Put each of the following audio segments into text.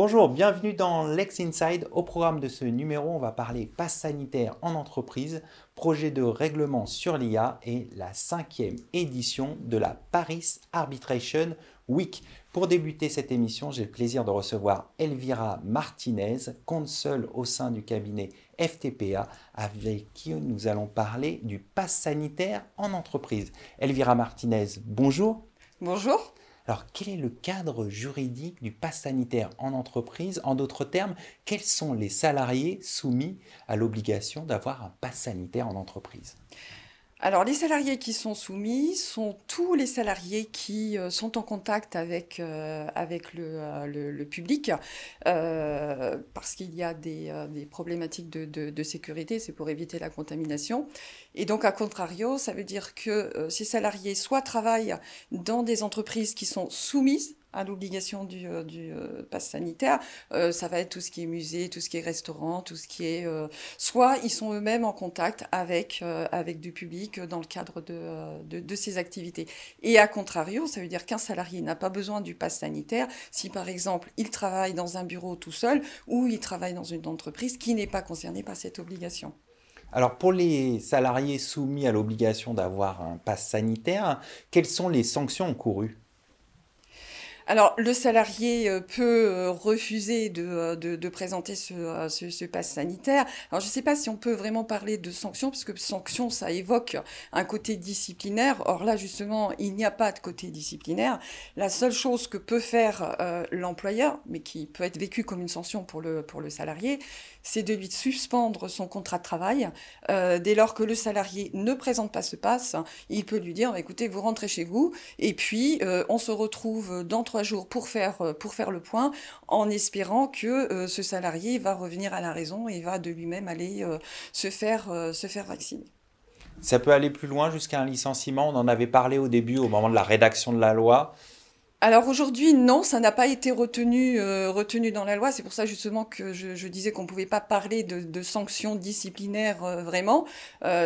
Bonjour, bienvenue dans Lex Inside. Au programme de ce numéro, on va parler passe sanitaire en entreprise, projet de règlement sur l'IA et la 5e édition de la Paris Arbitration Week. Pour débuter cette émission, j'ai le plaisir de recevoir Elvira Martinez, consul au sein du cabinet FTPA, avec qui nous allons parler du passe sanitaire en entreprise. Elvira Martinez, bonjour. Bonjour. Alors, quel est le cadre juridique du pass sanitaire en entreprise? En d'autres termes, quels sont les salariés soumis à l'obligation d'avoir un pass sanitaire en entreprise? Alors, les salariés qui sont soumis sont tous les salariés qui sont en contact avec le public, parce qu'il y a des problématiques de sécurité, c'est pour éviter la contamination. Et donc, à contrario, ça veut dire que ces salariés soit travaillent dans des entreprises qui sont soumises à l'obligation du pass sanitaire, ça va être tout ce qui est musée, tout ce qui est restaurant, tout ce qui est... soit ils sont eux-mêmes en contact avec du public dans le cadre de ces activités. Et à contrario, ça veut dire qu'un salarié n'a pas besoin du pass sanitaire si, par exemple, il travaille dans un bureau tout seul ou il travaille dans une entreprise qui n'est pas concernée par cette obligation. Alors, pour les salariés soumis à l'obligation d'avoir un pass sanitaire, quelles sont les sanctions encourues? Alors, le salarié peut refuser de présenter ce pass sanitaire. Alors, je ne sais pas si on peut vraiment parler de sanctions, parce que sanction, ça évoque un côté disciplinaire. Or là, justement, il n'y a pas de côté disciplinaire. La seule chose que peut faire l'employeur, mais qui peut être vécu comme une sanction pour le salarié, c'est de lui suspendre son contrat de travail. Dès lors que le salarié ne présente pas ce pass, il peut lui dire, écoutez, vous rentrez chez vous, et puis on se retrouve dans 3 jours pour faire le point, en espérant que ce salarié va revenir à la raison et va de lui-même aller se faire vacciner. Ça peut aller plus loin jusqu'à un licenciement. On en avait parlé au début, au moment de la rédaction de la loi. Alors aujourd'hui, non, ça n'a pas été retenu dans la loi. C'est pour ça justement que je disais qu'on ne pouvait pas parler de sanctions disciplinaires vraiment,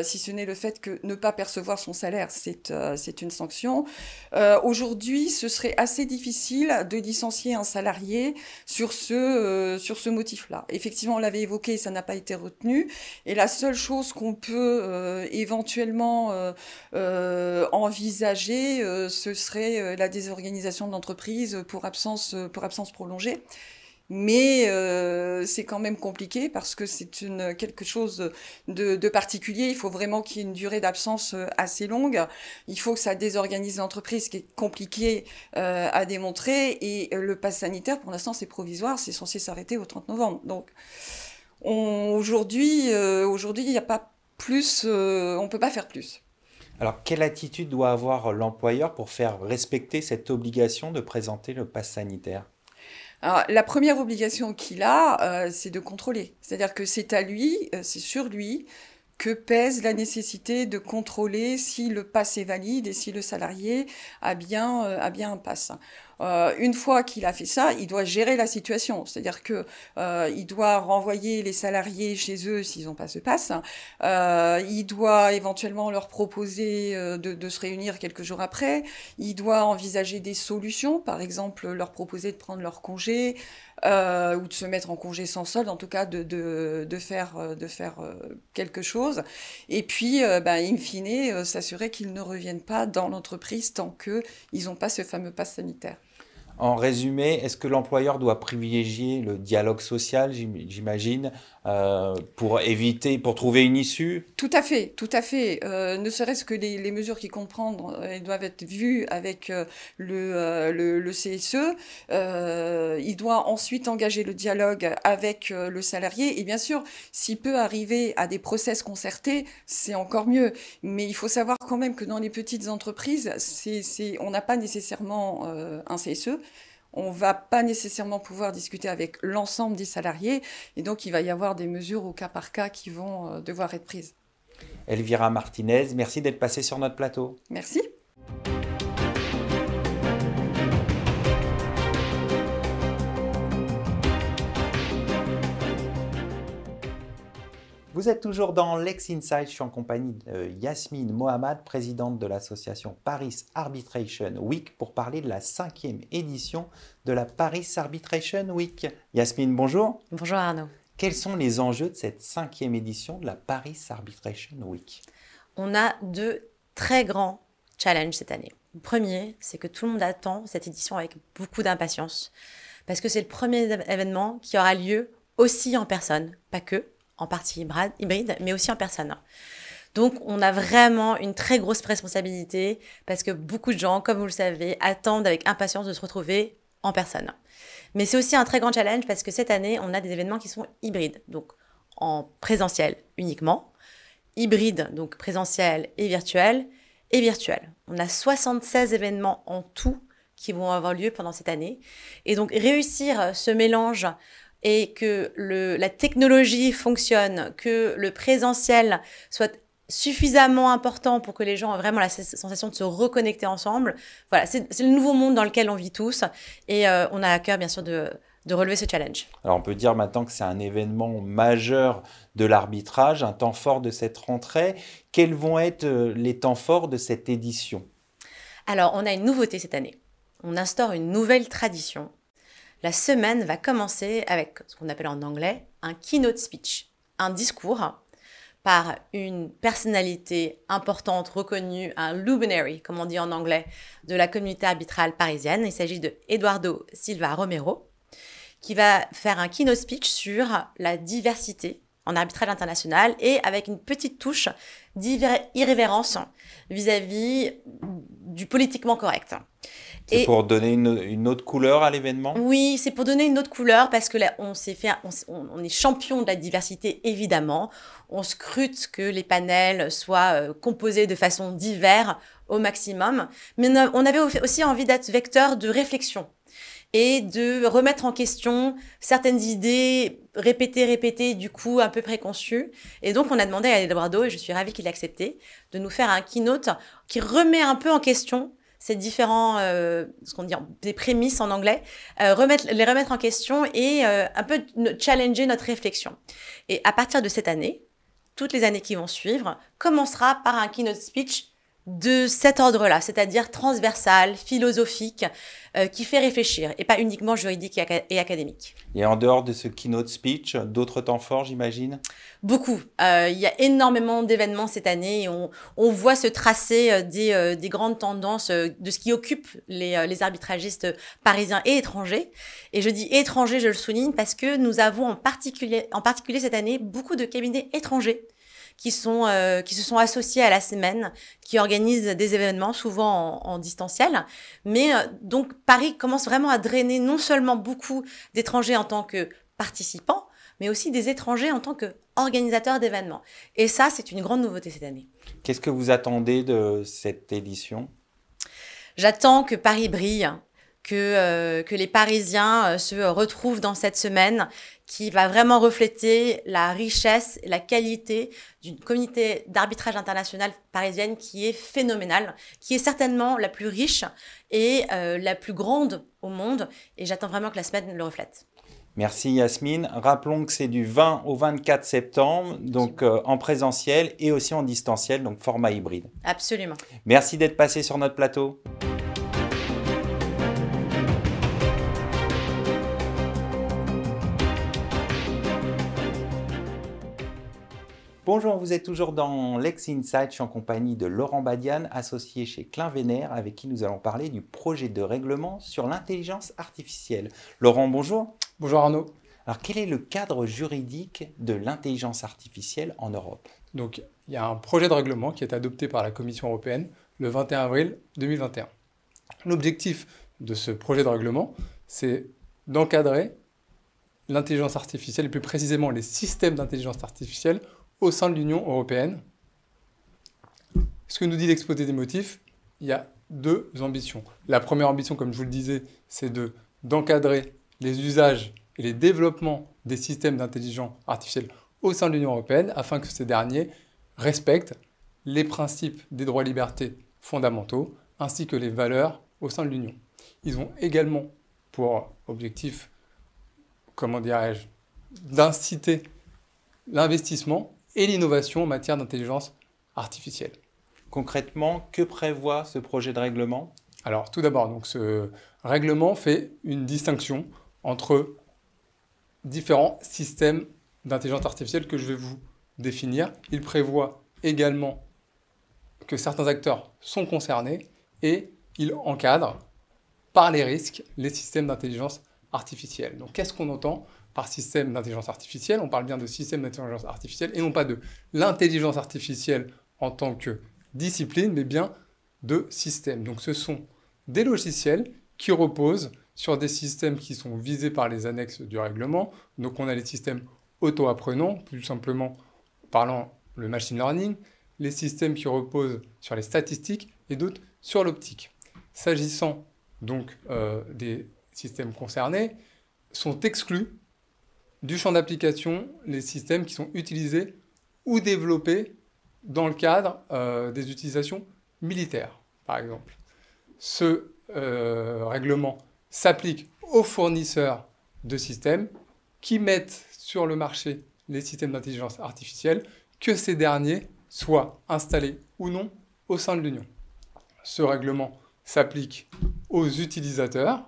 si ce n'est le fait que ne pas percevoir son salaire, c'est une sanction. Aujourd'hui, ce serait assez difficile de licencier un salarié sur ce motif-là. Effectivement, on l'avait évoqué, ça n'a pas été retenu. Et la seule chose qu'on peut éventuellement envisager, ce serait la désorganisation de l'entreprise pour absence prolongée. Mais c'est quand même compliqué parce que c'est quelque chose de particulier. Il faut vraiment qu'il y ait une durée d'absence assez longue. Il faut que ça désorganise l'entreprise, ce qui est compliqué à démontrer. Et le pass sanitaire, pour l'instant, c'est provisoire. C'est censé s'arrêter au 30 novembre. Donc aujourd'hui, il n'y a pas plus, on ne peut pas faire plus. Alors, quelle attitude doit avoir l'employeur pour faire respecter cette obligation de présenter le pass sanitaire? Alors, la première obligation qu'il a, c'est de contrôler. C'est-à-dire que c'est à lui, c'est sur lui que pèse la nécessité de contrôler si le pass est valide et si le salarié a bien un pass. Une fois qu'il a fait ça, il doit gérer la situation. C'est-à-dire que il doit renvoyer les salariés chez eux s'ils n'ont pas ce pass. Il doit éventuellement leur proposer de se réunir quelques jours après. Il doit envisager des solutions, par exemple leur proposer de prendre leur congé ou de se mettre en congé sans solde, en tout cas de faire quelque chose. Et puis, in fine, s'assurer qu'ils ne reviennent pas dans l'entreprise tant qu'ils n'ont pas ce fameux pass sanitaire. En résumé, est-ce que l'employeur doit privilégier le dialogue social, j'imagine, pour trouver une issue? Tout à fait, tout à fait. Ne serait-ce que les mesures qu'ils comprennent, elles doivent être vues avec le CSE. Il doit ensuite engager le dialogue avec le salarié. Et bien sûr, s'il peut arriver à des process concertés, c'est encore mieux. Mais il faut savoir quand même que dans les petites entreprises, on n'a pas nécessairement un CSE. On ne va pas nécessairement pouvoir discuter avec l'ensemble des salariés et donc il va y avoir des mesures au cas par cas qui vont devoir être prises. Elvira Martinez, merci d'être passée sur notre plateau. Merci. Vous êtes toujours dans Lex Inside, je suis en compagnie de Yasmine Mohamed, présidente de l'association Paris Arbitration Week, pour parler de la 5e édition de la Paris Arbitration Week. Yasmine, bonjour. Bonjour Arnaud. Quels sont les enjeux de cette 5e édition de la Paris Arbitration Week? On a deux très grands challenges cette année. Le premier, c'est que tout le monde attend cette édition avec beaucoup d'impatience, parce que c'est le premier événement qui aura lieu aussi en personne, pas que en partie hybride, mais aussi en personne. Donc, on a vraiment une très grosse responsabilité parce que beaucoup de gens, comme vous le savez, attendent avec impatience de se retrouver en personne. Mais c'est aussi un très grand challenge parce que cette année, on a des événements qui sont hybrides, donc en présentiel uniquement, hybride, donc présentiel et virtuel, On a 76 événements en tout qui vont avoir lieu pendant cette année. Et donc, réussir ce mélange et que la technologie fonctionne, que le présentiel soit suffisamment important pour que les gens aient vraiment la sensation de se reconnecter ensemble. Voilà, c'est le nouveau monde dans lequel on vit tous et on a à cœur bien sûr de relever ce challenge. Alors on peut dire maintenant que c'est un événement majeur de l'arbitrage, un temps fort de cette rentrée. Quels vont être les temps forts de cette édition? Alors on a une nouveauté cette année. On instaure une nouvelle tradition. La semaine va commencer avec ce qu'on appelle en anglais un keynote speech, un discours par une personnalité importante, reconnue, un luminary, comme on dit en anglais, de la communauté arbitrale parisienne. Il s'agit de Eduardo Silva Romero, qui va faire un keynote speech sur la diversité en arbitrage international et avec une petite touche d'irrévérence vis-à-vis du politiquement correct. C'est pour donner une autre couleur à l'événement? Oui, c'est pour donner une autre couleur parce que là, on est champion de la diversité, évidemment. On scrute que les panels soient composés de façon diverse au maximum. Mais on avait aussi envie d'être vecteur de réflexion et de remettre en question certaines idées répétées, du coup un peu préconçues. Et donc, on a demandé à Eduardo, et je suis ravie qu'il ait accepté, de nous faire un keynote qui remet un peu en question ces différents, ce qu'on dit, des prémices en anglais, les remettre en question et un peu challenger notre réflexion. Et à partir de cette année, toutes les années qui vont suivre, commencera par un keynote speech de cet ordre-là, c'est-à-dire transversal, philosophique, qui fait réfléchir, et pas uniquement juridique et académique. Et en dehors de ce keynote speech, d'autres temps forts, j'imagine? Beaucoup. Il y a énormément d'événements cette année et on voit se tracer des grandes tendances de ce qui occupe les arbitragistes parisiens et étrangers. Et je dis étrangers, je le souligne, parce que nous avons en particulier cette année beaucoup de cabinets étrangers qui se sont associés à la semaine, qui organisent des événements, souvent en distanciel. Mais donc, Paris commence vraiment à drainer non seulement beaucoup d'étrangers en tant que participants, mais aussi des étrangers en tant qu'organisateurs d'événements. Et ça, c'est une grande nouveauté cette année. Qu'est-ce que vous attendez de cette édition? J'attends que Paris brille, que les Parisiens se retrouvent dans cette semaine qui va vraiment refléter la richesse et la qualité d'une communauté d'arbitrage international parisienne qui est phénoménale, qui est certainement la plus riche et la plus grande au monde. Et j'attends vraiment que la semaine le reflète. Merci Yasmine. Rappelons que c'est du 20 au 24 septembre, donc en présentiel et aussi en distanciel, donc format hybride. Absolument. Merci d'être passé sur notre plateau. Bonjour, vous êtes toujours dans Lex Inside. Je suis en compagnie de Laurent Badian, associé chez Klein Vénère, avec qui nous allons parler du projet de règlement sur l'intelligence artificielle. Laurent, bonjour. Bonjour Arnaud. Alors, quel est le cadre juridique de l'intelligence artificielle en Europe? Donc, il y a un projet de règlement qui est adopté par la Commission européenne le 21 avril 2021. L'objectif de ce projet de règlement, c'est d'encadrer l'intelligence artificielle, et plus précisément les systèmes d'intelligence artificielle au sein de l'Union européenne. Ce que nous dit l'exposé des motifs, il y a deux ambitions. La première ambition, comme je vous le disais, c'est d'encadrer les usages et les développements des systèmes d'intelligence artificielle au sein de l'Union européenne afin que ces derniers respectent les principes des droits et libertés fondamentaux ainsi que les valeurs au sein de l'Union. Ils ont également pour objectif, comment dirais-je, d'inciter l'investissement et l'innovation en matière d'intelligence artificielle. Concrètement, que prévoit ce projet de règlement? Alors, tout d'abord, donc, ce règlement fait une distinction entre différents systèmes d'intelligence artificielle que je vais vous définir. Il prévoit également que certains acteurs sont concernés et il encadre par les risques les systèmes d'intelligence artificielle. Donc, qu'est-ce qu'on entend par système d'intelligence artificielle? On parle bien de système d'intelligence artificielle et non pas de l'intelligence artificielle en tant que discipline, mais bien de système. Donc, ce sont des logiciels qui reposent sur des systèmes qui sont visés par les annexes du règlement. Donc, on a les systèmes auto-apprenants, plus simplement parlant le machine learning, les systèmes qui reposent sur les statistiques et d'autres sur l'optique. S'agissant donc des systèmes concernés, sont exclus du champ d'application les systèmes qui sont utilisés ou développés dans le cadre des utilisations militaires, par exemple. Ce règlement s'applique aux fournisseurs de systèmes qui mettent sur le marché les systèmes d'intelligence artificielle, que ces derniers soient installés ou non au sein de l'Union. Ce règlement s'applique aux utilisateurs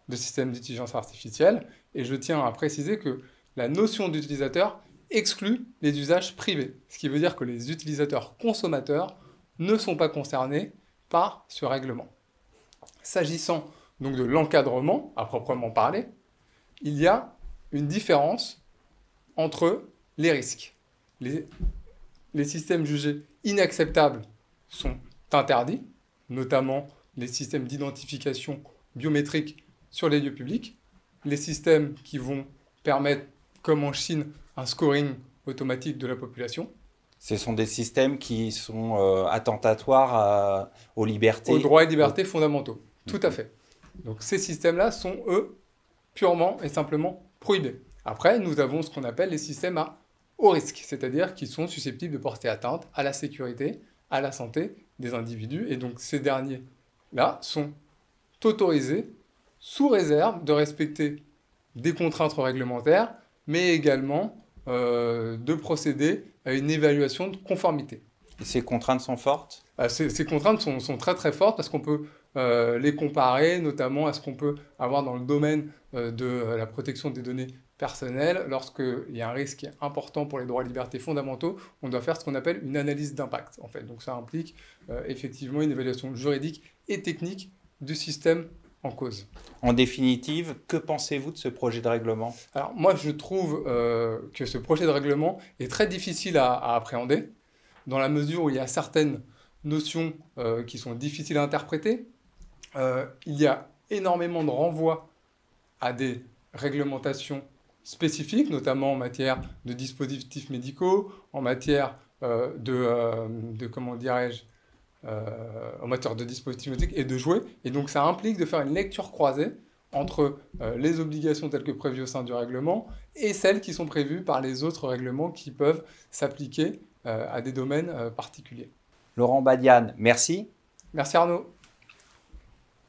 de systèmes d'intelligence artificielle, et je tiens à préciser que la notion d'utilisateur exclut les usages privés, ce qui veut dire que les utilisateurs consommateurs ne sont pas concernés par ce règlement. S'agissant donc de l'encadrement, à proprement parler, il y a une différence entre les risques. Les systèmes jugés inacceptables sont interdits, notamment les systèmes d'identification biométrique sur les lieux publics, les systèmes qui vont permettre, comme en Chine, un scoring automatique de la population. Ce sont des systèmes qui sont attentatoires aux libertés. Aux droits et libertés fondamentaux, tout à fait. Donc ces systèmes-là sont, eux, purement et simplement prohibés. Après, nous avons ce qu'on appelle les systèmes à haut risque, c'est-à-dire qui sont susceptibles de porter atteinte à la sécurité, à la santé des individus. Et donc ces derniers-là sont autorisés sous réserve de respecter des contraintes réglementaires, mais également de procéder à une évaluation de conformité. Et ces contraintes sont fortes? Ces contraintes sont très très fortes parce qu'on peut les comparer notamment à ce qu'on peut avoir dans le domaine de la protection des données personnelles. Lorsqu'il y a un risque important pour les droits et libertés fondamentaux, on doit faire ce qu'on appelle une analyse d'impact, en fait. Donc ça implique effectivement une évaluation juridique et technique du système en cause. En définitive, que pensez-vous de ce projet de règlement? Alors moi, je trouve que ce projet de règlement est très difficile à appréhender, dans la mesure où il y a certaines notions qui sont difficiles à interpréter. Il y a énormément de renvois à des réglementations spécifiques, notamment en matière de dispositifs médicaux, en matière comment dirais-je, en matière de dispositifs médicaux et de jouets. Et donc ça implique de faire une lecture croisée entre les obligations telles que prévues au sein du règlement et celles qui sont prévues par les autres règlements qui peuvent s'appliquer à des domaines particuliers. Laurent Badian, merci. Merci Arnaud.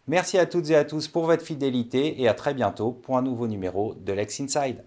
Merci à toutes et à tous pour votre fidélité et à très bientôt pour un nouveau numéro de Lex Inside.